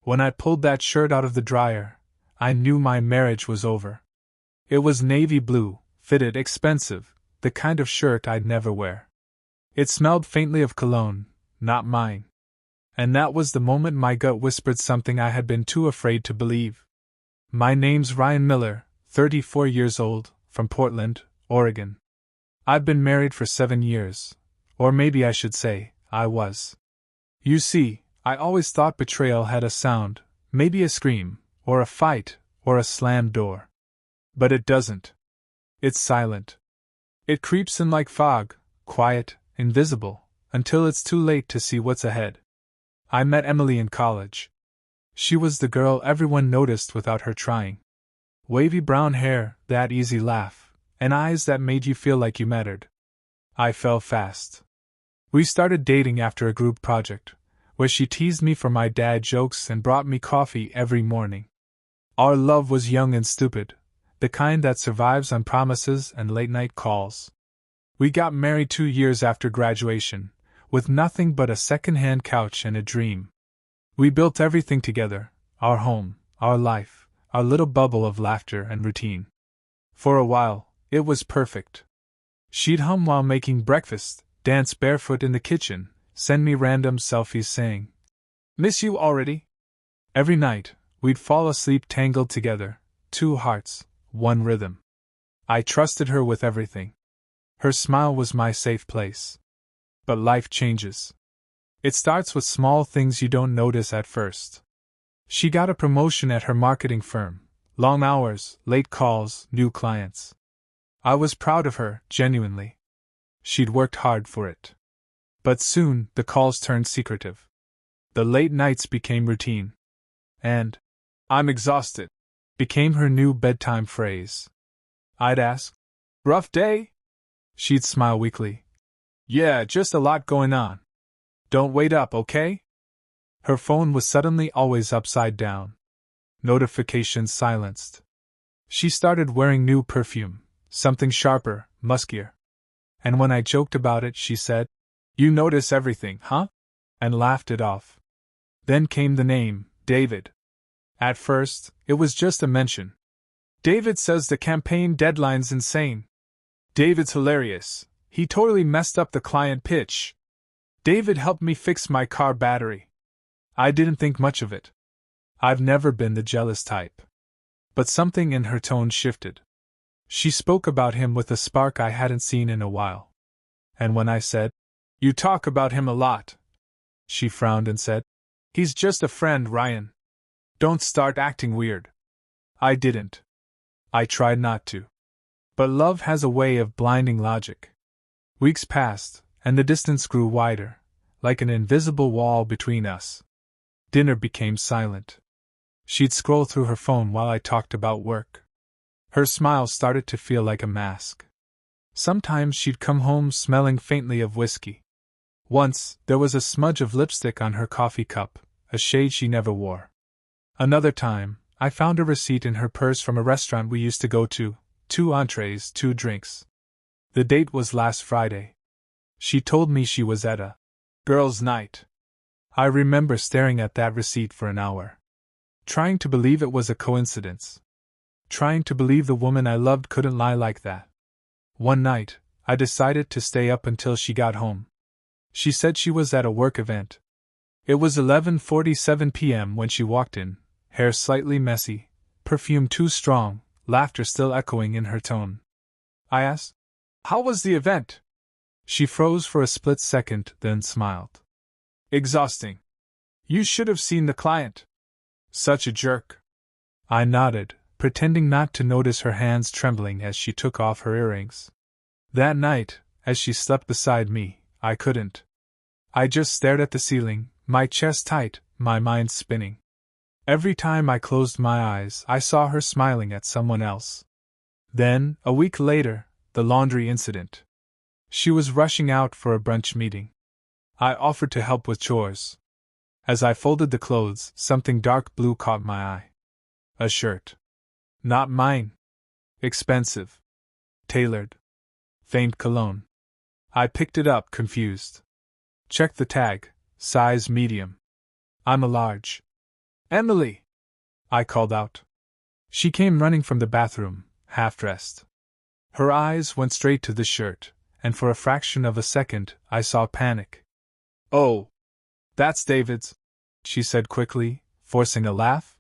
When I pulled that shirt out of the dryer, I knew my marriage was over. It was navy blue, fitted, expensive, the kind of shirt I'd never wear. It smelled faintly of cologne, not mine. And that was the moment my gut whispered something I had been too afraid to believe. My name's Ryan Miller, 34 years old, from Portland, Oregon. I've been married for 7 years. Or maybe I should say, I was. You see, I always thought betrayal had a sound, maybe a scream, or a fight, or a slammed door. But it doesn't. It's silent. It creeps in like fog, quiet, invisible, until it's too late to see what's ahead. I met Emily in college. She was the girl everyone noticed without her trying. Wavy brown hair, that easy laugh, and eyes that made you feel like you mattered. I fell fast. We started dating after a group project, where she teased me for my dad jokes and brought me coffee every morning. Our love was young and stupid, the kind that survives on promises and late-night calls. We got married 2 years after graduation, with nothing but a second-hand couch and a dream. We built everything together, our home, our life, our little bubble of laughter and routine. For a while, it was perfect. She'd hum while making breakfast, dance barefoot in the kitchen, send me random selfies saying, "Miss you already?" Every night, we'd fall asleep tangled together, 2 hearts, 1 rhythm. I trusted her with everything. Her smile was my safe place. But life changes. It starts with small things you don't notice at first. She got a promotion at her marketing firm, long hours, late calls, new clients. I was proud of her, genuinely. She'd worked hard for it. But soon, the calls turned secretive. The late nights became routine. And, "I'm exhausted," became her new bedtime phrase. I'd ask, "Rough day?" She'd smile weakly. "Yeah, just a lot going on. Don't wait up, okay?" Her phone was suddenly always upside down. Notifications silenced. She started wearing new perfume, something sharper, muskier. And when I joked about it, she said, "You notice everything, huh?" and laughed it off. Then came the name, David. At first, it was just a mention. "David says the campaign deadline's insane. David's hilarious. He totally messed up the client pitch. David helped me fix my car battery." I didn't think much of it. I've never been the jealous type. But something in her tone shifted. She spoke about him with a spark I hadn't seen in a while. And when I said, "You talk about him a lot," she frowned and said, "He's just a friend, Ryan. Don't start acting weird." I didn't. I tried not to. But love has a way of blinding logic. Weeks passed, and the distance grew wider, like an invisible wall between us. Dinner became silent. She'd scroll through her phone while I talked about work. Her smile started to feel like a mask. Sometimes she'd come home smelling faintly of whiskey. Once, there was a smudge of lipstick on her coffee cup, a shade she never wore. Another time, I found a receipt in her purse from a restaurant we used to go to, 2 entrees, 2 drinks. The date was last Friday. She told me she was at a girls' night. I remember staring at that receipt for an hour. Trying to believe it was a coincidence. Trying to believe the woman I loved couldn't lie like that. One night, I decided to stay up until she got home. She said she was at a work event. It was 11:47 p.m. when she walked in, hair slightly messy, perfume too strong, laughter still echoing in her tone. I asked, "How was the event?" She froze for a split second, then smiled. "Exhausting. You should have seen the client. Such a jerk." I nodded, pretending not to notice her hands trembling as she took off her earrings. That night, as she slept beside me, I couldn't. I just stared at the ceiling, my chest tight, my mind spinning. Every time I closed my eyes, I saw her smiling at someone else. Then, a week later, the laundry incident. She was rushing out for a brunch meeting. I offered to help with chores. As I folded the clothes, something dark blue caught my eye. A shirt. Not mine. Expensive. Tailored. Faint cologne. I picked it up, confused. Checked the tag, size medium. I'm a large. Emily! I called out. She came running from the bathroom, half-dressed. Her eyes went straight to the shirt, and for a fraction of a second I saw panic. Oh! That's David's, she said quickly, forcing a laugh.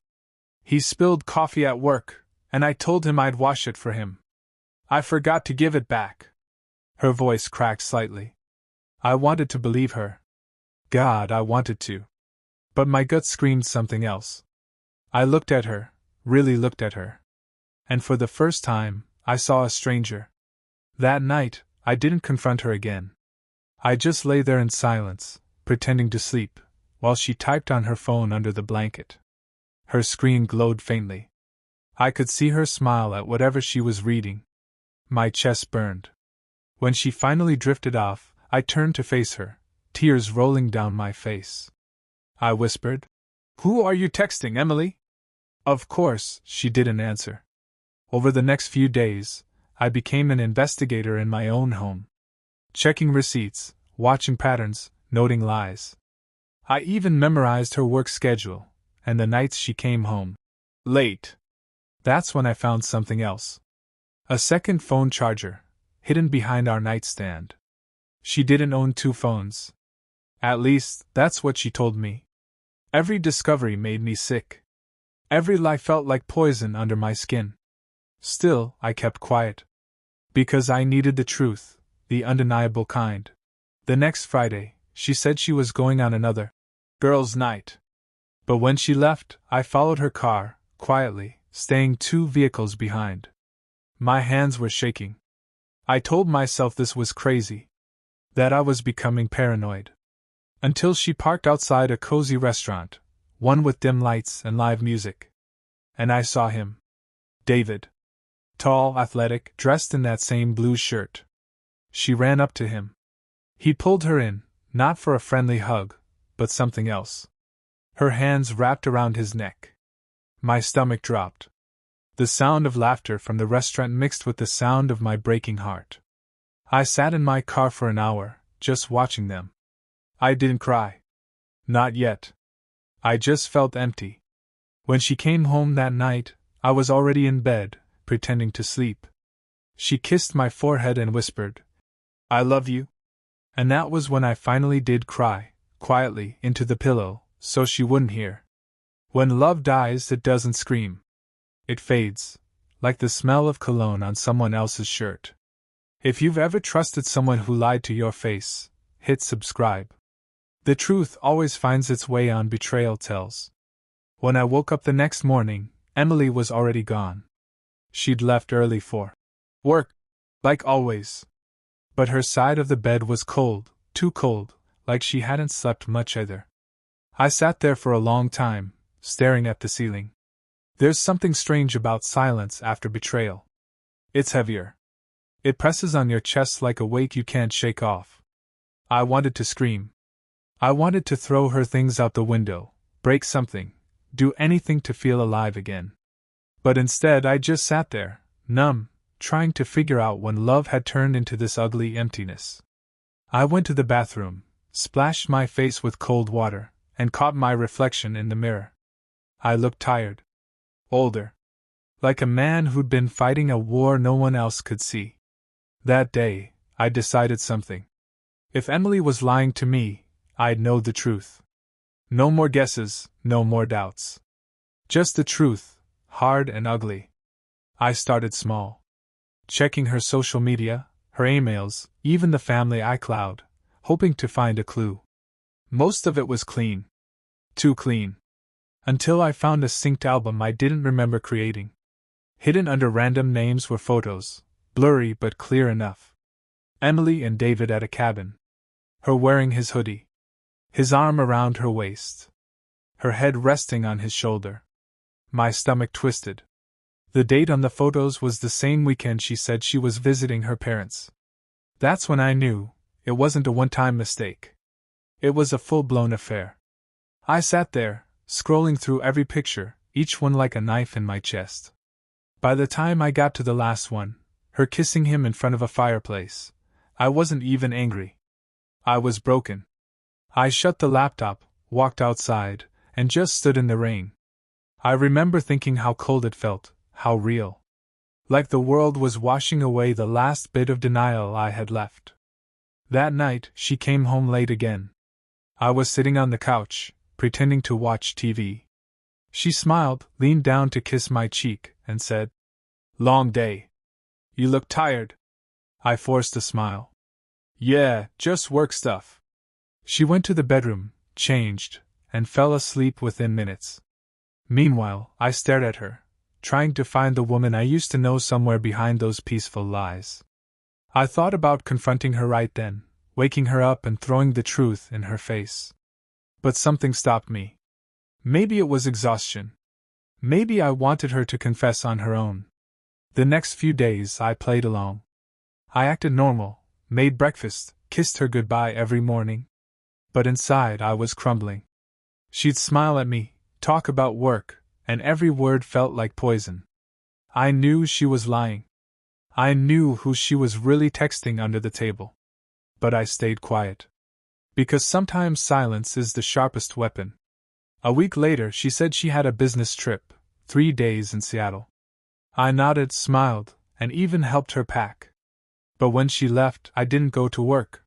He spilled coffee at work, and I told him I'd wash it for him. I forgot to give it back. Her voice cracked slightly. I wanted to believe her. God, I wanted to. But my gut screamed something else. I looked at her, really looked at her. And for the first time, I saw a stranger. That night, I didn't confront her again. I just lay there in silence, pretending to sleep, while she typed on her phone under the blanket. Her screen glowed faintly. I could see her smile at whatever she was reading. My chest burned. When she finally drifted off, I turned to face her, tears rolling down my face. I whispered, "Who are you texting, Emily?" Of course, she didn't answer. Over the next few days, I became an investigator in my own home. Checking receipts, watching patterns, noting lies. I even memorized her work schedule, and the nights she came home late. That's when I found something else. A second phone charger, hidden behind our nightstand. She didn't own two phones. At least, that's what she told me. Every discovery made me sick. Every lie felt like poison under my skin. Still, I kept quiet. Because I needed the truth, the undeniable kind. The next Friday, she said she was going on another girls' night. But when she left, I followed her car, quietly, staying 2 vehicles behind. My hands were shaking. I told myself this was crazy. That I was becoming paranoid. Until she parked outside a cozy restaurant, one with dim lights and live music. And I saw him. David. Tall, athletic, dressed in that same blue shirt. She ran up to him. He pulled her in, not for a friendly hug, but something else. Her hands wrapped around his neck. My stomach dropped. The sound of laughter from the restaurant mixed with the sound of my breaking heart. I sat in my car for an hour, just watching them. I didn't cry. Not yet. I just felt empty. When she came home that night, I was already in bed, pretending to sleep. She kissed my forehead and whispered, "I love you." And that was when I finally did cry, quietly, into the pillow, so she wouldn't hear. When love dies, it doesn't scream. It fades, like the smell of cologne on someone else's shirt. If you've ever trusted someone who lied to your face, hit subscribe. The truth always finds its way on Betrayal Tells. When I woke up the next morning, Emily was already gone. She'd left early for work, like always. But her side of the bed was cold, too cold, like she hadn't slept much either. I sat there for a long time, staring at the ceiling. There's something strange about silence after betrayal. It's heavier. It presses on your chest like a weight you can't shake off. I wanted to scream. I wanted to throw her things out the window, break something, do anything to feel alive again. But instead I just sat there, numb, trying to figure out when love had turned into this ugly emptiness. I went to the bathroom, splashed my face with cold water, and caught my reflection in the mirror. I looked tired. Older. Like a man who'd been fighting a war no one else could see. That day, I decided something. If Emily was lying to me, I'd know the truth. No more guesses, no more doubts. Just the truth, hard and ugly. I started small. Checking her social media, her emails, even the family iCloud, hoping to find a clue. Most of it was clean. Too clean. Until I found a synced album I didn't remember creating. Hidden under random names were photos, blurry but clear enough. Emily and David at a cabin. Her wearing his hoodie. His arm around her waist. Her head resting on his shoulder. My stomach twisted. The date on the photos was the same weekend she said she was visiting her parents. That's when I knew it wasn't a one-time mistake. It was a full-blown affair. I sat there, scrolling through every picture, each one like a knife in my chest. By the time I got to the last one, her kissing him in front of a fireplace, I wasn't even angry. I was broken. I shut the laptop, walked outside, and just stood in the rain, I remember thinking how cold it felt, how real. Like the world was washing away the last bit of denial I had left. That night, she came home late again. I was sitting on the couch, pretending to watch TV. She smiled, leaned down to kiss my cheek, and said, "Long day. You look tired." I forced a smile. "Yeah, just work stuff." She went to the bedroom, changed, and fell asleep within minutes. Meanwhile, I stared at her, trying to find the woman I used to know somewhere behind those peaceful lies. I thought about confronting her right then, waking her up and throwing the truth in her face. But something stopped me. Maybe it was exhaustion. Maybe I wanted her to confess on her own. The next few days I played along. I acted normal, made breakfast, kissed her goodbye every morning. But inside I was crumbling. She'd smile at me, talk about work, and every word felt like poison. I knew she was lying. I knew who she was really texting under the table. But I stayed quiet. Because sometimes silence is the sharpest weapon. A week later, she said she had a business trip, 3 days in Seattle. I nodded, smiled, and even helped her pack. But when she left, I didn't go to work.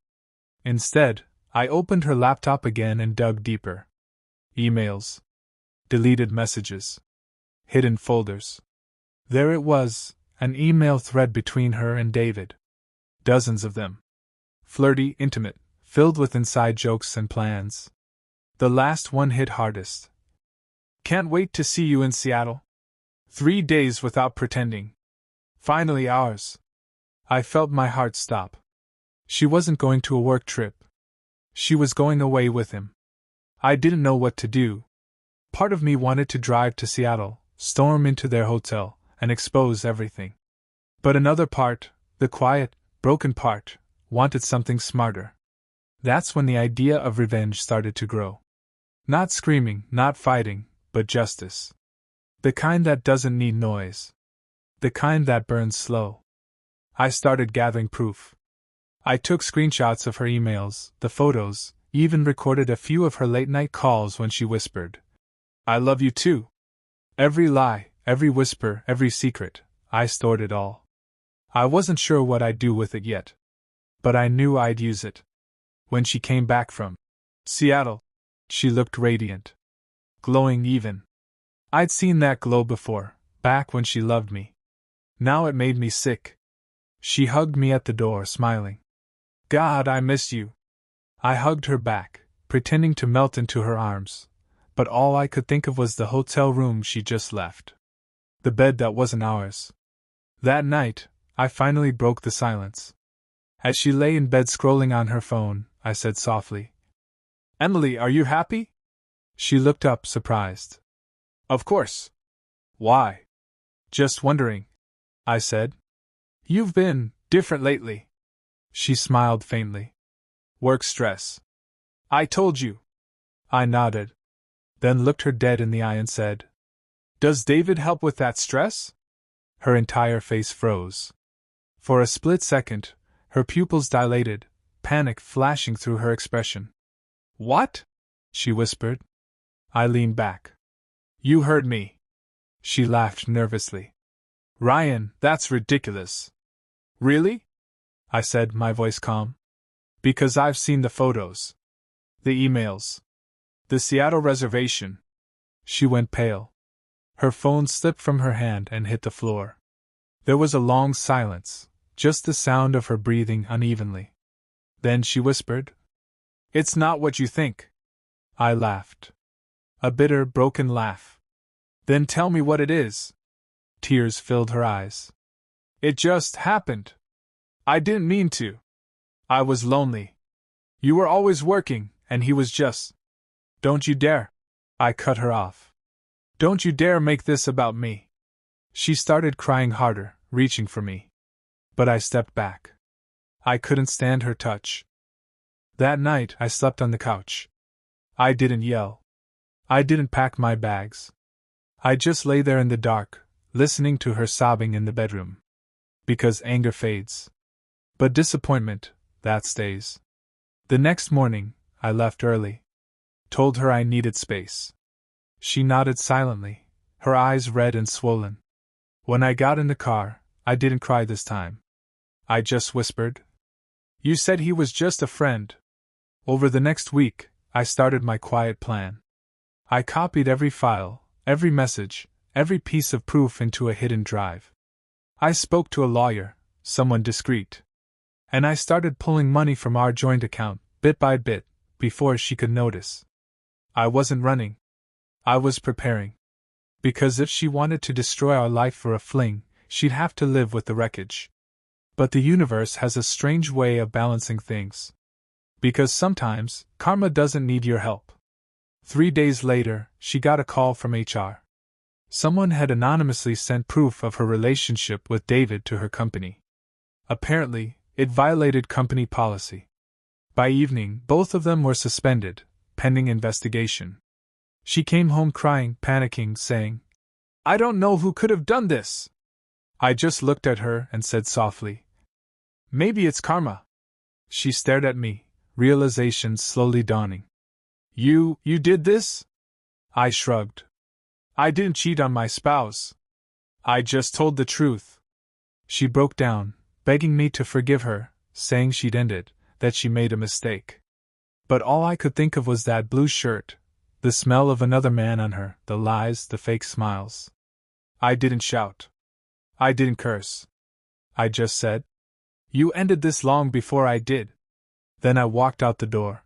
Instead, I opened her laptop again and dug deeper. Emails. Deleted messages. Hidden folders. There it was, an email thread between her and David. Dozens of them. Flirty, intimate, filled with inside jokes and plans. The last one hit hardest. "Can't wait to see you in Seattle. 3 days without pretending. Finally ours." I felt my heart stop. She wasn't going to a work trip. She was going away with him. I didn't know what to do. Part of me wanted to drive to Seattle, storm into their hotel, and expose everything. But another part, the quiet, broken part, wanted something smarter. That's when the idea of revenge started to grow. Not screaming, not fighting, but justice. The kind that doesn't need noise. The kind that burns slow. I started gathering proof. I took screenshots of her emails, the photos, even recorded a few of her late-night calls when she whispered, "I love you too." Every lie, every whisper, every secret, I stored it all. I wasn't sure what I'd do with it yet. But I knew I'd use it. When she came back from Seattle, she looked radiant. Glowing even. I'd seen that glow before, back when she loved me. Now it made me sick. She hugged me at the door, smiling. "God, I miss you." I hugged her back, pretending to melt into her arms, but all I could think of was the hotel room she just left. The bed that wasn't ours. That night, I finally broke the silence. As she lay in bed scrolling on her phone, I said softly, "Emily, are you happy?" She looked up, surprised. "Of course. Why?" "Just wondering," I said. "You've been different lately." She smiled faintly. "Work stress." "I told you." I nodded. Then looked her dead in the eye and said, "Does David help with that stress?" Her entire face froze. For a split second, her pupils dilated, panic flashing through her expression. "What?" she whispered. I leaned back. "You heard me." She laughed nervously. "Ryan, that's ridiculous." "Really?" I said, my voice calm. "Because I've seen the photos. The emails. The Seattle reservation." She went pale. Her phone slipped from her hand and hit the floor. There was a long silence, just the sound of her breathing unevenly. Then she whispered, "It's not what you think." I laughed. A bitter, broken laugh. "Then tell me what it is." Tears filled her eyes. "It just happened. I didn't mean to. I was lonely. You were always working, and he was just—" "Don't you dare!" I cut her off. "Don't you dare make this about me." She started crying harder, reaching for me. But I stepped back. I couldn't stand her touch. That night I slept on the couch. I didn't yell. I didn't pack my bags. I just lay there in the dark, listening to her sobbing in the bedroom. Because anger fades. But disappointment, that stays. The next morning, I left early. Told her I needed space. She nodded silently, her eyes red and swollen. When I got in the car, I didn't cry this time. I just whispered, "You said he was just a friend." Over the next week, I started my quiet plan. I copied every file, every message, every piece of proof into a hidden drive. I spoke to a lawyer, someone discreet. And I started pulling money from our joint account, bit by bit, before she could notice. I wasn't running. I was preparing. Because if she wanted to destroy our life for a fling, she'd have to live with the wreckage. But the universe has a strange way of balancing things. Because sometimes, karma doesn't need your help. 3 days later, she got a call from HR. Someone had anonymously sent proof of her relationship with David to her company. Apparently, it violated company policy. By evening, both of them were suspended, pending investigation. She came home crying, panicking, saying, "I don't know who could have done this." I just looked at her and said softly, "Maybe it's karma." She stared at me, realization slowly dawning. You did this?" I shrugged. "I didn't cheat on my spouse. I just told the truth." She broke down, begging me to forgive her, saying she'd ended, that she made a mistake. But all I could think of was that blue shirt, the smell of another man on her, the lies, the fake smiles. I didn't shout. I didn't curse. I just said, "You ended this long before I did." Then I walked out the door.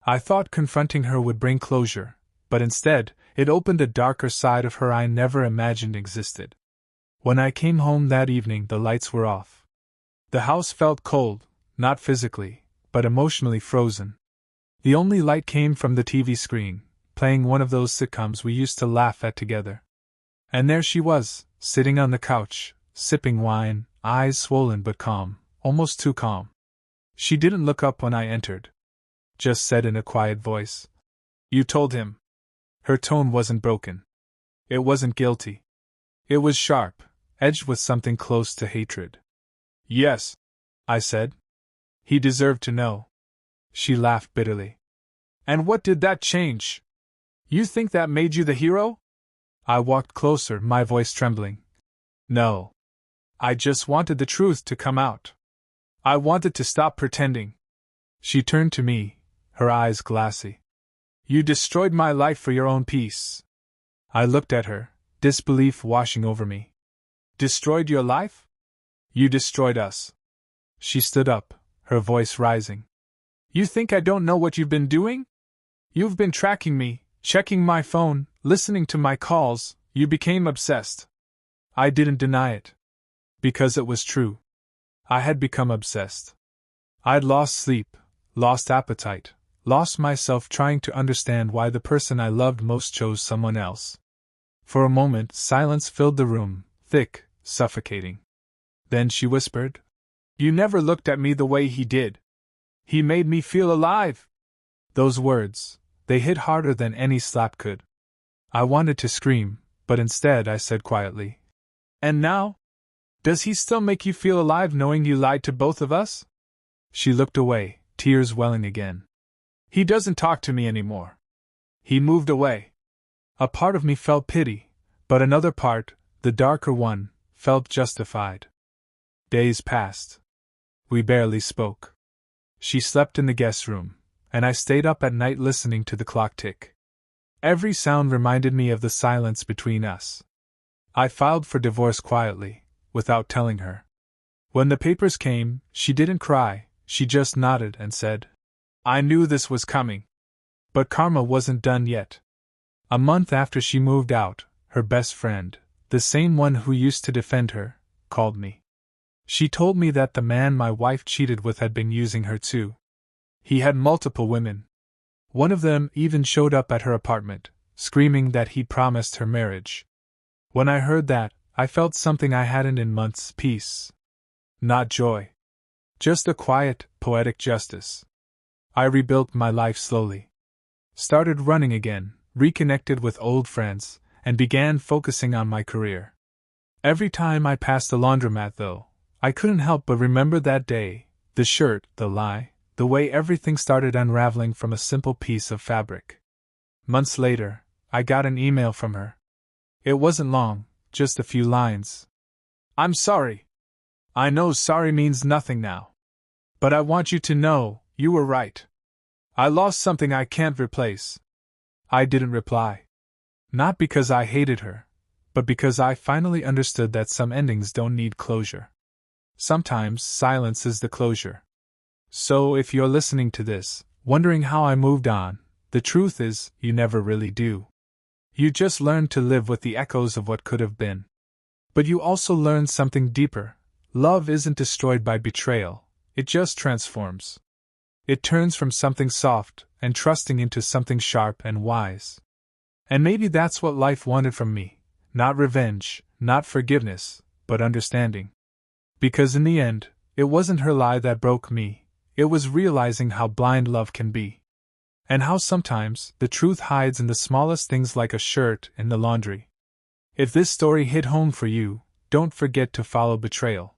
I thought confronting her would bring closure, but instead, it opened a darker side of her I never imagined existed. When I came home that evening, the lights were off. The house felt cold, not physically, but emotionally frozen. The only light came from the TV screen, playing one of those sitcoms we used to laugh at together. And there she was, sitting on the couch, sipping wine, eyes swollen but calm, almost too calm. She didn't look up when I entered. Just said in a quiet voice, "You told him." Her tone wasn't broken. It wasn't guilty. It was sharp, edged with something close to hatred. "Yes," I said. "He deserved to know." She laughed bitterly. "And what did that change? You think that made you the hero?" I walked closer, my voice trembling. "No. I just wanted the truth to come out. I wanted to stop pretending." She turned to me, her eyes glassy. "You destroyed my life for your own peace." I looked at her, disbelief washing over me. "Destroyed your life? You destroyed us." She stood up, her voice rising. "You think I don't know what you've been doing? You've been tracking me, checking my phone, listening to my calls. You became obsessed." I didn't deny it. Because it was true. I had become obsessed. I'd lost sleep, lost appetite, lost myself trying to understand why the person I loved most chose someone else. For a moment, silence filled the room, thick, suffocating. Then she whispered, "You never looked at me the way he did. He made me feel alive." Those words, they hit harder than any slap could. I wanted to scream, but instead I said quietly, "And now? Does he still make you feel alive knowing you lied to both of us?" She looked away, tears welling again. "He doesn't talk to me anymore. He moved away." A part of me felt pity, but another part, the darker one, felt justified. Days passed. We barely spoke. She slept in the guest room, and I stayed up at night listening to the clock tick. Every sound reminded me of the silence between us. I filed for divorce quietly, without telling her. When the papers came, she didn't cry, she just nodded and said, "I knew this was coming." But karma wasn't done yet. A month after she moved out, her best friend, the same one who used to defend her, called me. She told me that the man my wife cheated with had been using her too. He had multiple women. One of them even showed up at her apartment, screaming that he'd promised her marriage. When I heard that, I felt something I hadn't in months: peace. Not joy. Just a quiet, poetic justice. I rebuilt my life slowly. Started running again, reconnected with old friends, and began focusing on my career. Every time I passed the laundromat, though, I couldn't help but remember that day, the shirt, the lie, the way everything started unraveling from a simple piece of fabric. Months later, I got an email from her. It wasn't long, just a few lines. I'm sorry. I know sorry means nothing now. But I want you to know, you were right. I lost something I can't replace. I didn't reply. Not because I hated her, but because I finally understood that some endings don't need closure. Sometimes silence is the closure. So if you're listening to this, wondering how I moved on, the truth is, you never really do. You just learn to live with the echoes of what could have been. But you also learn something deeper. Love isn't destroyed by betrayal, it just transforms. It turns from something soft and trusting into something sharp and wise. And maybe that's what life wanted from me. Not revenge, not forgiveness, but understanding. Because in the end, it wasn't her lie that broke me, it was realizing how blind love can be. And how sometimes the truth hides in the smallest things like a shirt in the laundry. If this story hit home for you, don't forget to follow Betrayal.